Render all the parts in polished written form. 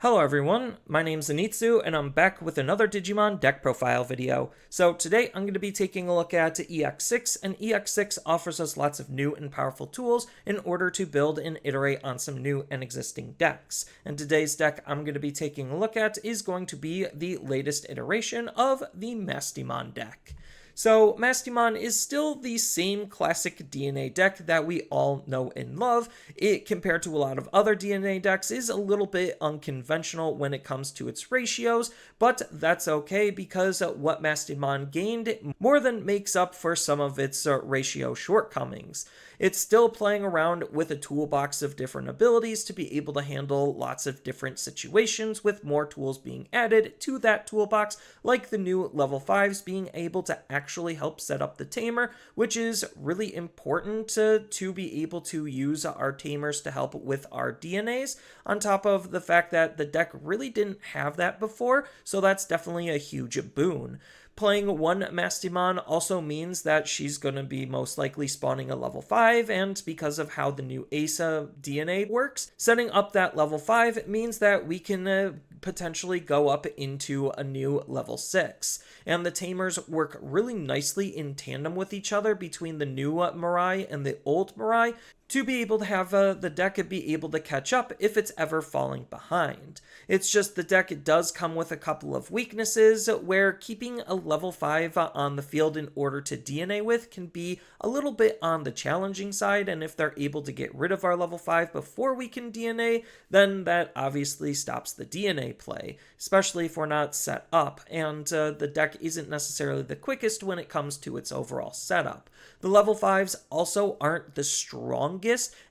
Hello everyone, my name's Zenitsu, and I'm back with another Digimon deck profile video. So today I'm going to be taking a look at EX06, and EX6 offers us lots of new and powerful tools in order to build and iterate on some new and existing decks. And today's deck I'm going to be taking a look at is going to be the latest iteration of the Mastemon deck. So Mastemon is still the same classic DNA deck that we all know and love. It, compared to a lot of other DNA decks, is a little bit unconventional when it comes to its ratios, but that's okay because what Mastemon gained more than makes up for some of its ratio shortcomings. It's still playing around with a toolbox of different abilities to be able to handle lots of different situations, with more tools being added to that toolbox, like the new level 5s being able to actually help set up the tamer, which is really important to be able to use our tamers to help with our DNAs, on top of the fact that the deck really didn't have that before, so that's definitely a huge boon. Playing one Mastemon also means that she's going to be most likely spawning a level 5, and because of how the new ASA DNA works, setting up that level 5 means that we can potentially go up into a new level 6. And the tamers work really nicely in tandem with each other between the new Mirai and the old Mirai, to be able to have the deck be able to catch up if it's ever falling behind. It's just the deck does come with a couple of weaknesses, where keeping a level 5 on the field in order to DNA with can be a little bit on the challenging side, and if they're able to get rid of our level 5 before we can DNA, then that obviously stops the DNA play, especially if we're not set up, and the deck isn't necessarily the quickest when it comes to its overall setup. The level 5s also aren't the strongest,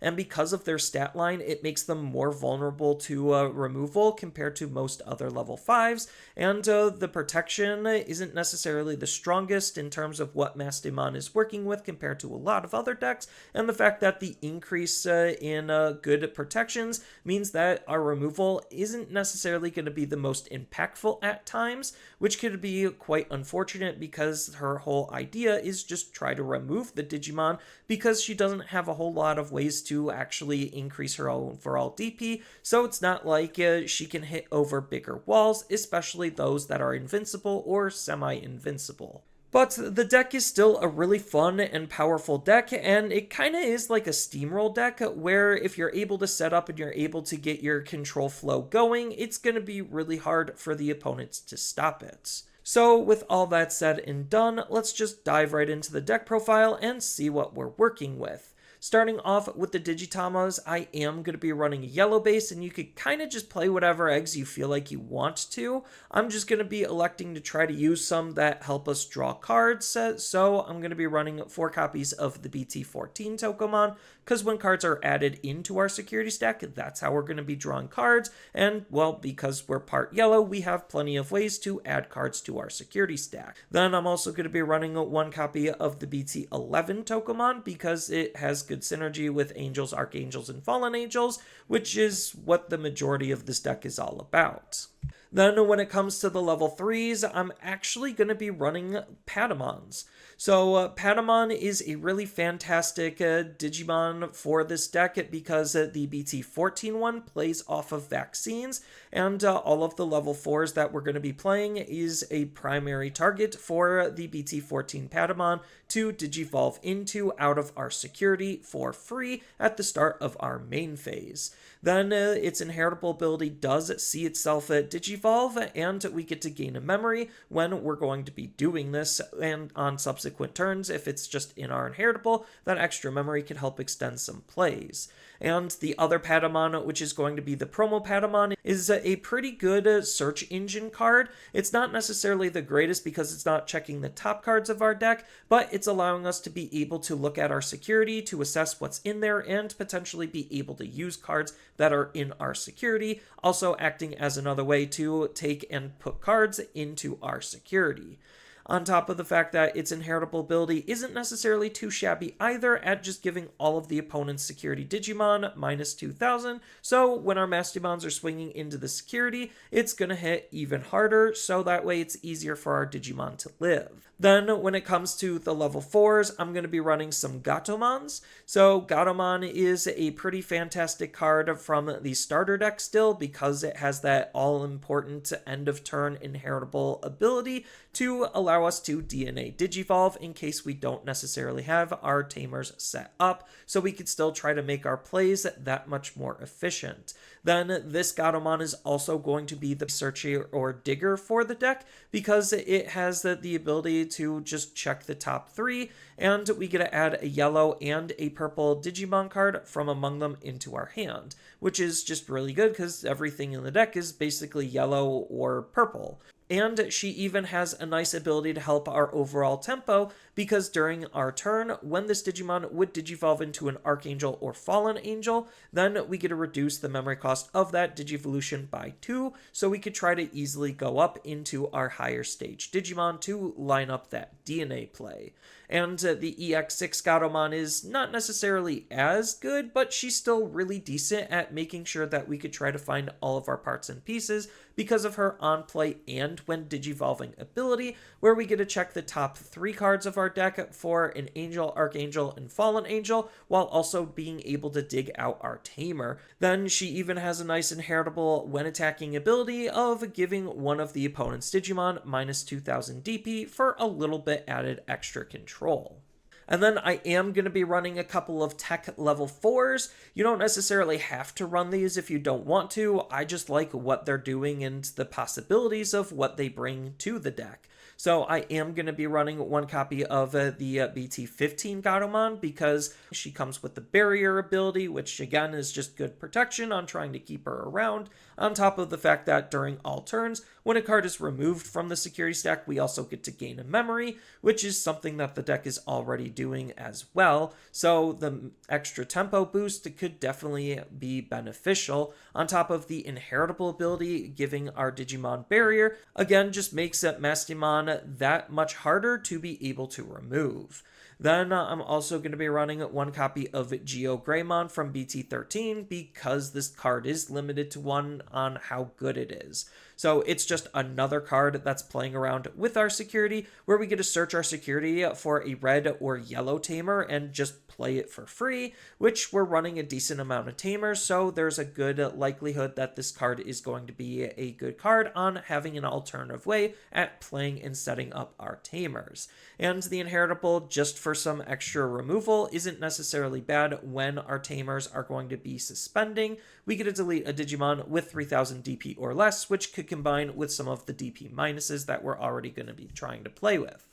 and because of their stat line, it makes them more vulnerable to removal compared to most other level 5s, and the protection isn't necessarily the strongest in terms of what Mastemon is working with compared to a lot of other decks, and the fact that the increase in good protections means that our removal isn't necessarily going to be the most impactful at times, which could be quite unfortunate because her whole idea is just try to remove the Digimon, because she doesn't have a whole lot of ways to actually increase her overall DP, so it's not like she can hit over bigger walls, especially those that are invincible or semi-invincible. But the deck is still a really fun and powerful deck, and it kind of is like a steamroll deck, where if you're able to set up and you're able to get your control flow going, it's going to be really hard for the opponents to stop it. So with all that said and done, let's just dive right into the deck profile and see what we're working with. Starting off with the Digitamas, I am going to be running a yellow base, and you could kind of just play whatever eggs you feel like you want to. I'm just going to be electing to try to use some that help us draw cards, so I'm going to be running 4 copies of the BT14 Tokomon, because when cards are added into our security stack, that's how we're going to be drawing cards, and, well, because we're part yellow, we have plenty of ways to add cards to our security stack. Then I'm also going to be running 1 copy of the BT11 Tokomon, because it has good synergy with Angels, Archangels, and Fallen Angels, which is what the majority of this deck is all about. Then when it comes to the level 3s, I'm actually going to be running Patamons. So Patamon is a really fantastic Digimon for this deck, because the BT14 one plays off of vaccines, and all of the level 4s that we're going to be playing is a primary target for the BT14 Patamon to digivolve into out of our security for free at the start of our main phase. Then its inheritable ability does see itself digivolve, and we get to gain a memory when we're going to be doing this, and on subsequent turns, if it's just in our inheritable, that extra memory can help extend some plays. And the other Patamon, which is going to be the Promo Patamon, is a pretty good search engine card. It's not necessarily the greatest because it's not checking the top cards of our deck, but it's allowing us to be able to look at our security to assess what's in there and potentially be able to use cards that are in our security, also acting as another way to take and put cards into our security. on top of the fact that its inheritable ability isn't necessarily too shabby either at just giving all of the opponent's security Digimon minus 2000, so when our Mastemons are swinging into the security, it's going to hit even harder, so that way it's easier for our Digimon to live. Then when it comes to the level 4s, I'm going to be running some Gatomons. So Gatomon is a pretty fantastic card from the starter deck still because it has that all-important end of turn inheritable ability to allow us to DNA Digivolve in case we don't necessarily have our Tamers set up, so we could still try to make our plays that much more efficient. Then this Gatomon is also going to be the searcher or digger for the deck because it has the ability to just check the top 3, and we get to add a yellow and a purple Digimon card from among them into our hand, which is just really good because everything in the deck is basically yellow or purple. And she even has a nice ability to help our overall tempo because during our turn, when this Digimon would Digivolve into an Archangel or Fallen Angel, then we get to reduce the memory cost of that Digivolution by 2, so we could try to easily go up into our higher stage Digimon to line up that DNA play. And the EX06 Gatomon is not necessarily as good, but she's still really decent at making sure that we could try to find all of our parts and pieces because of her on-play and when Digivolving ability, where we get to check the top 3 cards of our deck for an Angel, Archangel, and Fallen Angel, while also being able to dig out our Tamer. Then she even has a nice inheritable when attacking ability of giving one of the opponent's Digimon minus 2000 DP for a little bit added extra control. And then I am going to be running a couple of tech level 4s. You don't necessarily have to run these if you don't want to. I just like what they're doing and the possibilities of what they bring to the deck. So I am going to be running one copy of the BT15 Gatomon because she comes with the barrier ability, which again is just good protection on trying to keep her around, on top of the fact that during all turns, when a card is removed from the security stack, we also get to gain a memory, which is something that the deck is already doing as well, so the extra tempo boost could definitely be beneficial, on top of the inheritable ability giving our Digimon barrier, again just makes Mastemon that much harder to be able to remove. Then I'm also going to be running one copy of Geo Greymon from BT13 because this card is limited to 1 on how good it is. So it's just another card that's playing around with our security, where we get to search our security for a red or yellow Tamer and just play it for free, which we're running a decent amount of Tamers, so there's a good likelihood that this card is going to be a good card on having an alternative way at playing and setting up our Tamers. And the inheritable, just for some extra removal, isn't necessarily bad when our Tamers are going to be suspending. We get to delete a Digimon with 3000 DP or less, which could combine with some of the DP minuses that we're already going to be trying to play with.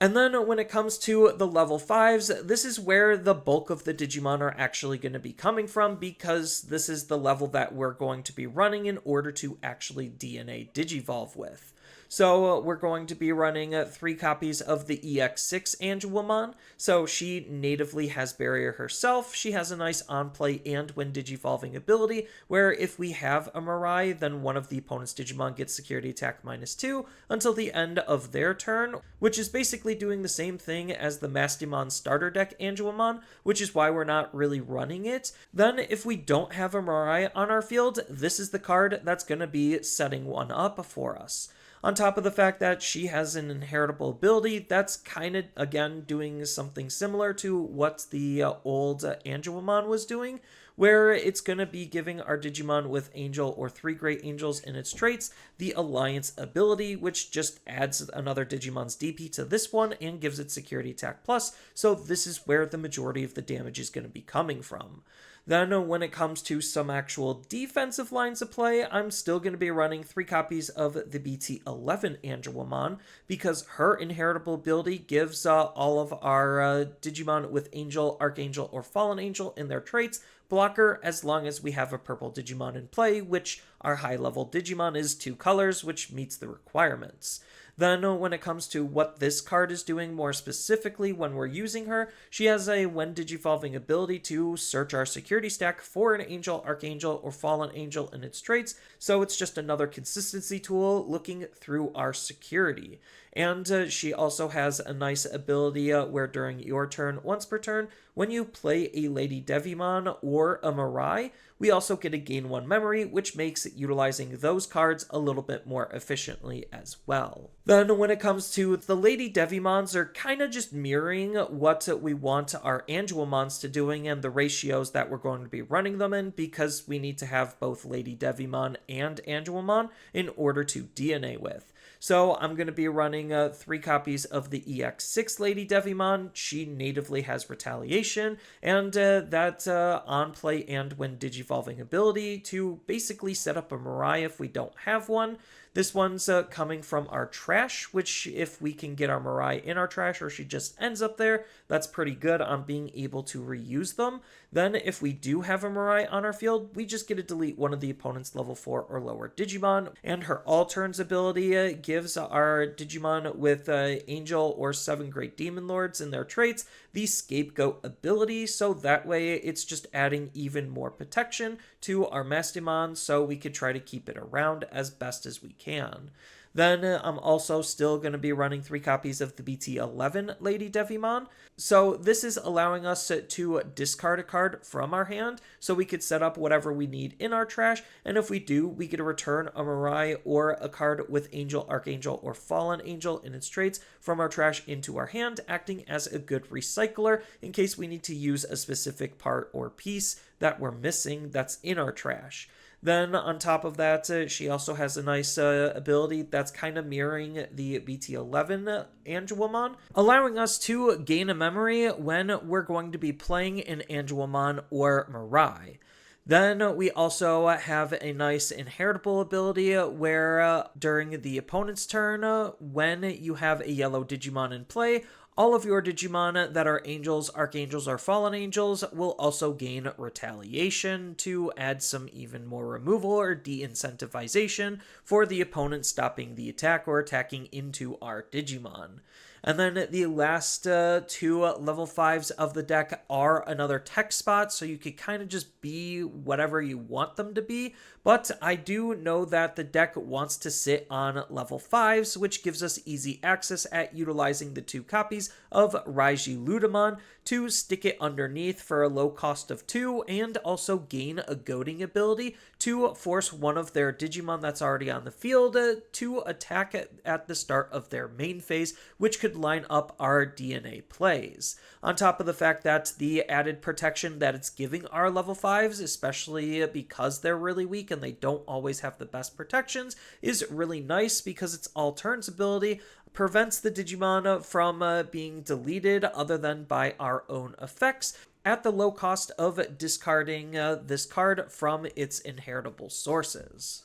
And then when it comes to the level 5s, this is where the bulk of the Digimon are actually going to be coming from because this is the level that we're going to be running in order to actually DNA Digivolve with. So we're going to be running 3 copies of the EX06 Angelwomon. So she natively has barrier herself. She has a nice on-play and when Digivolving ability, where if we have a Mirai, then one of the opponent's Digimon gets security attack minus 2 until the end of their turn, which is basically doing the same thing as the Mastemon starter deck Angelwomon, which is why we're not really running it. Then if we don't have a Mirai on our field, this is the card that's going to be setting one up for us. On top of the fact that she has an inheritable ability that's kind of, again, doing something similar to what the old Angelwomon was doing, where it's going to be giving our Digimon with Angel or 3 Great Angels in its traits the Alliance ability, which just adds another Digimon's DP to this one and gives it Security Attack Plus, so this is where the majority of the damage is going to be coming from. Then when it comes to some actual defensive lines of play, I'm still going to be running 3 copies of the BT11 Angelwomon because her inheritable ability gives all of our Digimon with Angel, Archangel, or Fallen Angel in their traits blocker as long as we have a purple Digimon in play, which our high-level Digimon is 2 colors, which meets the requirements. Then when it comes to what this card is doing more specifically when we're using her, she has a when digivolving ability to search our security stack for an angel, archangel, or fallen angel in its traits, so it's just another consistency tool looking through our security. And she also has a nice ability where during your turn, once per turn, when you play a Lady Devimon or a Mirai, we also get a gain 1 memory, which makes utilizing those cards a little bit more efficiently as well. Then when it comes to the Lady Devimons, they're kind of just mirroring what we want our Angelmons to doing and the ratios that we're going to be running them in, because we need to have both Lady Devimon and Angelmon in order to DNA with. So I'm going to be running 3 copies of the EX06 Lady Devimon. She natively has Retaliation, and that on play and when digivolving ability to basically set up a Mirai if we don't have one. This one's coming from our trash, which if we can get our Mirai in our trash or she just ends up there, that's pretty good on being able to reuse them. Then if we do have a Mirai on our field, we just get to delete one of the opponent's level 4 or lower Digimon. And her all turns ability gives our Digimon with Angel or 7 Great Demon Lords in their traits the Scapegoat ability, so that way it's just adding even more protection to our Mastemon, so we could try to keep it around as best as we can. Then I'm also still going to be running 3 copies of the BT11 Lady Devimon. So this is allowing us to discard a card from our hand, so we could set up whatever we need in our trash, and if we do, we get to return a Mirai or a card with Angel, Archangel, or Fallen Angel in its traits from our trash into our hand, acting as a good recycler in case we need to use a specific part or piece that we're missing that's in our trash. Then on top of that, she also has a nice ability that's kind of mirroring the BT11 Angelmon, allowing us to gain a memory when we're going to be playing an Angelmon or Mirai. Then we also have a nice inheritable ability where during the opponent's turn, when you have a yellow Digimon in play, all of your Digimon that are angels, archangels, or fallen angels will also gain retaliation to add some even more removal or de-incentivization for the opponent stopping the attack or attacking into our Digimon. And then the last 2 level 5s of the deck are another tech spot, so you could kind of just be whatever you want them to be. But I do know that the deck wants to sit on level 5s, which gives us easy access at utilizing the 2 copies of Raiji Ludamon to stick it underneath for a low cost of 2, and also gain a goading ability to force one of their Digimon that's already on the field to attack at the start of their main phase, which could line up our DNA plays. On top of the fact that the added protection that it's giving our level 5s, especially because they're really weak and they don't always have the best protections, is really nice because its all turns ability prevents the Digimon from being deleted other than by our own effects, at the low cost of discarding this card from its inheritable sources.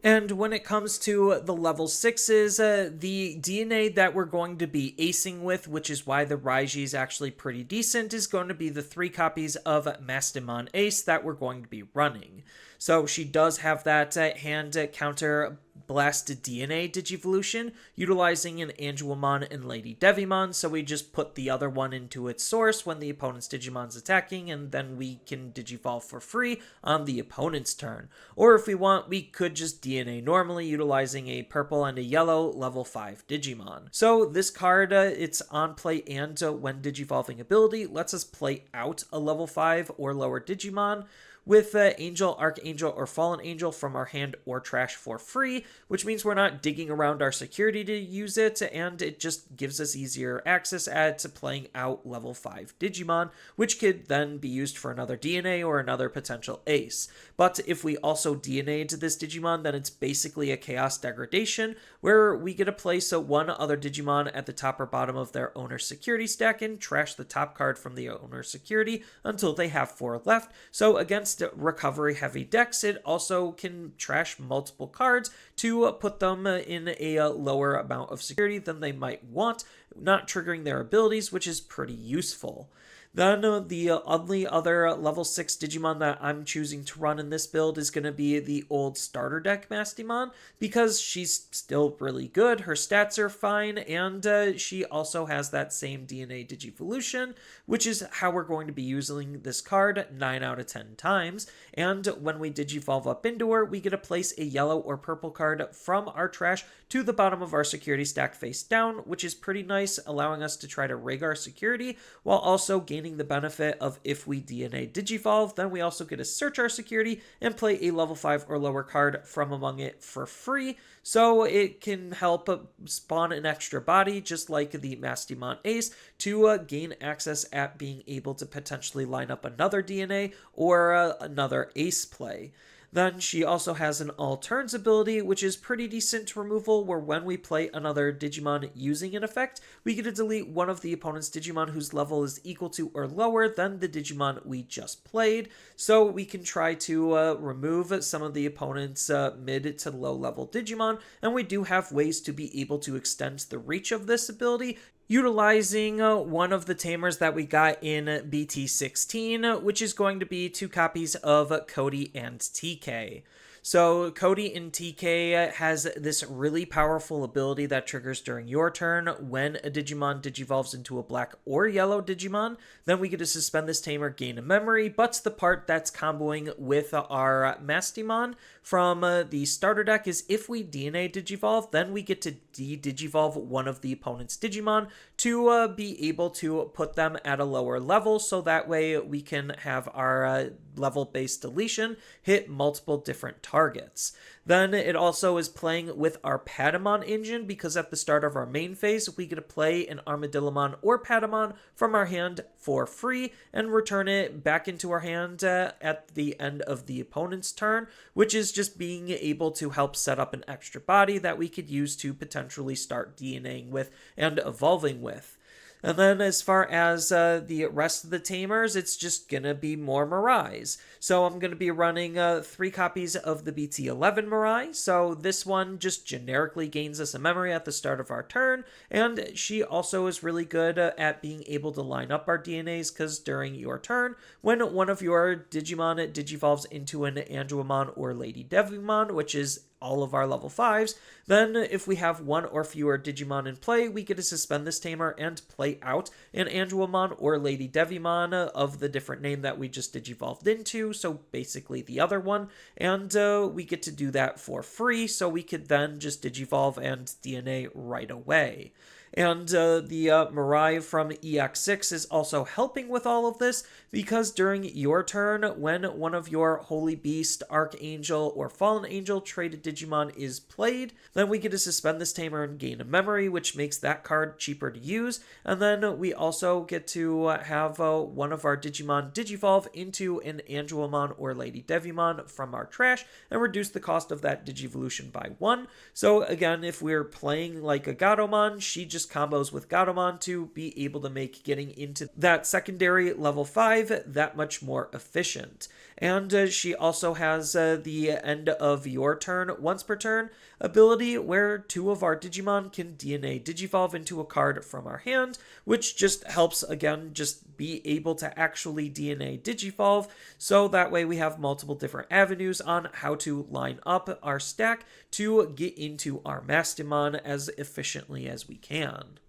And when it comes to the level 6s, the DNA that we're going to be acing with, which is why the Raiji is actually pretty decent, is going to be the 3 copies of Mastemon Ace that we're going to be running. So she does have that hand counter blasted DNA Digivolution, utilizing an Angelmon and Lady Devimon, so we just put the other one into its source when the opponent's Digimon's attacking, and then we can Digivolve for free on the opponent's turn. Or if we want, we could just DNA normally, utilizing a purple and a yellow level 5 Digimon. So this card, it's on play and when Digivolving ability, lets us play out a level 5 or lower Digimon with Angel, Archangel, or Fallen Angel from our hand or trash for free, which means we're not digging around our security to use it, and it just gives us easier access at playing out level 5 Digimon, which could then be used for another DNA or another potential ace. But if we also DNA to this Digimon, then it's basically a Chaos Degradation, where we get to place one other Digimon at the top or bottom of their owner's security stack and trash the top card from the owner's security until they have 4 left. So against recovery heavy decks, it also can trash multiple cards to put them in a lower amount of security than they might want, not triggering their abilities, which is pretty useful. Then the only other level 6 Digimon that I'm choosing to run in this build is going to be the old starter deck Mastemon, because she's still really good, her stats are fine, and she also has that same DNA Digivolution, which is how we're going to be using this card 9 out of 10 times. And when we Digivolve up into her, we get to place a yellow or purple card from our trash to the bottom of our security stack face down, which is pretty nice, allowing us to try to rig our security while also gaining the benefit of, if we DNA Digivolve, then we also get to search our security and play a level 5 or lower card from among it for free. So it can help spawn an extra body, just like the Mastemon Ace, to gain access at being able to potentially line up another DNA or another Ace play. Then she also has an all turns ability, which is pretty decent removal, where when we play another Digimon using an effect, we get to delete one of the opponent's Digimon whose level is equal to or lower than the Digimon we just played. So we can try to remove some of the opponent's mid to low level Digimon, and we do have ways to be able to extend the reach of this ability, utilizing one of the tamers that we got in BT16, which is going to be 2 copies of Cody and TK. So Cody in TK has this really powerful ability that triggers during your turn when a Digimon digivolves into a black or yellow Digimon. Then we get to suspend this tamer, gain a memory, but the part that's comboing with our Mastemon from the starter deck is if we DNA Digivolve, then we get to de-Digivolve one of the opponent's Digimon to be able to put them at a lower level, so that way we can have our level-based deletion hit multiple different targets. Then it also is playing with our Patamon engine, because at the start of our main phase, we get to play an Armadillomon or Patamon from our hand for free and return it back into our hand at the end of the opponent's turn, which is just being able to help set up an extra body that we could use to potentially start DNAing with and evolving with. And then as far as the rest of the tamers, it's just going to be more Mirais. So I'm going to be running 3 copies of the BT11 Mirai. So this one just generically gains us a memory at the start of our turn. And she also is really good at being able to line up our DNAs, because during your turn, when one of your Digimon digivolves into an Anduamon or Lady Devimon, which is all of our level 5s, then if we have 1 or fewer Digimon in play, we get to suspend this tamer and play out an Anduamon or Lady Devimon of the different name that we just digivolved into, so basically the other one, and we get to do that for free, so we could then just digivolve and DNA right away. And the Mirai from EX06 is also helping with all of this, because during your turn, when one of your Holy Beast, Archangel, or Fallen Angel traded Digimon is played, then we get to suspend this tamer and gain a memory, which makes that card cheaper to use. And then we also get to have one of our Digimon digivolve into an Anduamon or Lady Devimon from our trash and reduce the cost of that Digivolution by 1. So again, if we're playing like a Gatomon, she just combos with Gatomon to be able to make getting into that secondary level 5 that much more efficient. And she also has the end of your turn, once per turn, ability where 2 of our Digimon can DNA Digivolve into a card from our hand, which just helps, again, just be able to actually DNA Digivolve, so that way we have multiple different avenues on how to line up our stack to get into our Mastemon as efficiently as we can.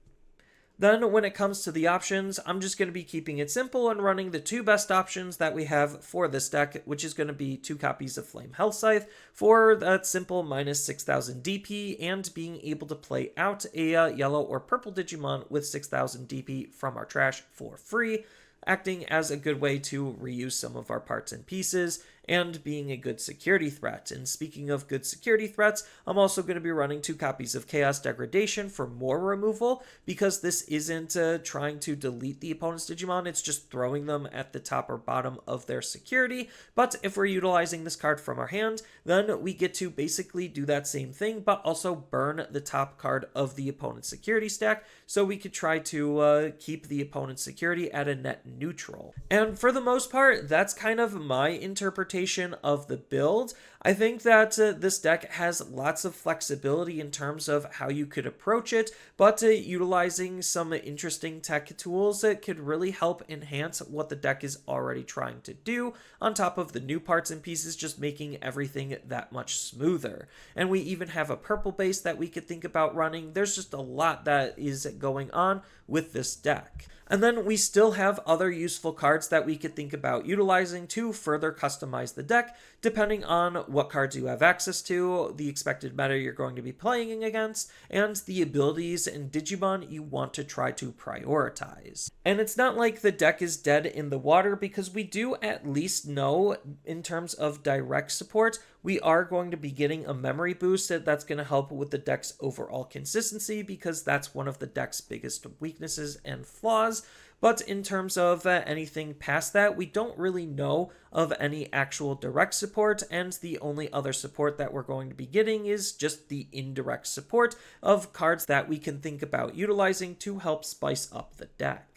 Then when it comes to the options, I'm just going to be keeping it simple and running the 2 best options that we have for this deck, which is going to be 2 copies of Flame Hell Scythe for that simple minus 6000 DP and being able to play out a yellow or purple Digimon with 6000 DP from our trash for free, acting as a good way to reuse some of our parts and pieces and being a good security threat. And speaking of good security threats, I'm also going to be running 2 copies of Chaos Degradation for more removal, because this isn't trying to delete the opponent's Digimon, it's just throwing them at the top or bottom of their security. But if we're utilizing this card from our hand, then we get to basically do that same thing, but also burn the top card of the opponent's security stack, so we could try to keep the opponent's security at a net neutral. And for the most part, that's kind of my interpretation of the build. I think that this deck has lots of flexibility in terms of how you could approach it, but utilizing some interesting tech tools that could really help enhance what the deck is already trying to do, on top of the new parts and pieces just making everything that much smoother. And we even have a purple base that we could think about running. There's just a lot that is going on with this deck. And then we still have other useful cards that we could think about utilizing to further customize the deck, depending on what cards you have access to, the expected meta you're going to be playing against, and the abilities and Digimon you want to try to prioritize. And it's not like the deck is dead in the water, because we do at least know, in terms of direct support, we are going to be getting a memory boost that's going to help with the deck's overall consistency, because that's one of the deck's biggest weaknesses and flaws. But in terms of anything past that, we don't really know of any actual direct support, and the only other support that we're going to be getting is just the indirect support of cards that we can think about utilizing to help spice up the deck.